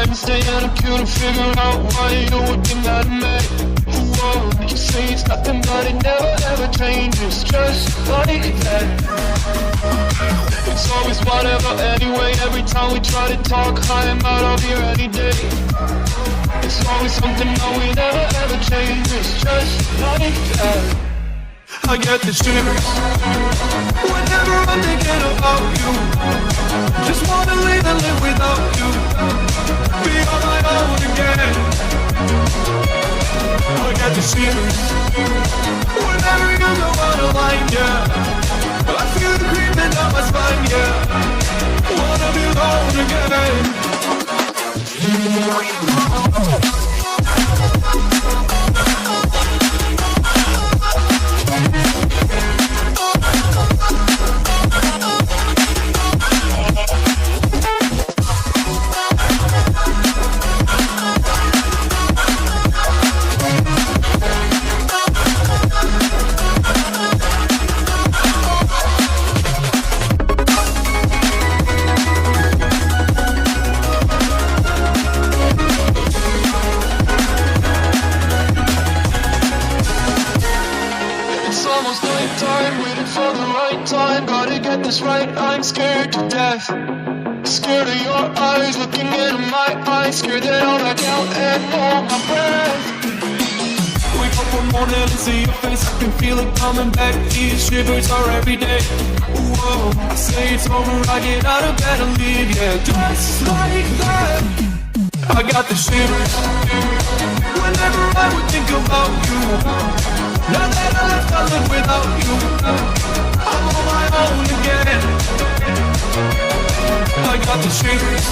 Wednesday and I'm trying to figure out why you would be mad at me. Whoa, you say it's nothing but it never ever changes, just like that. It's always whatever anyway, every time we try to talk, I am out of here any day. It's always something that we never ever changes, just like that. I get the shivers whenever I'm thinking about you. Just wanna leave and live without you, be on my own again. I get the shivers whenever you go out of line, yeah. I feel the creeping down my spine, yeah. Wanna be alone again. This right, I'm scared to death. Scared of your eyes looking into my eyes. Scared that I'll back out and hold my breath. Wake up one morning and see your face, I can feel it coming back. These shivers are every day. Whoa, I say it's over, I get out of bed and leave, yeah. Just like that, I got the shivers whenever I would think about you. Now that I left, I live without you. I'm on my own again. I got the shivers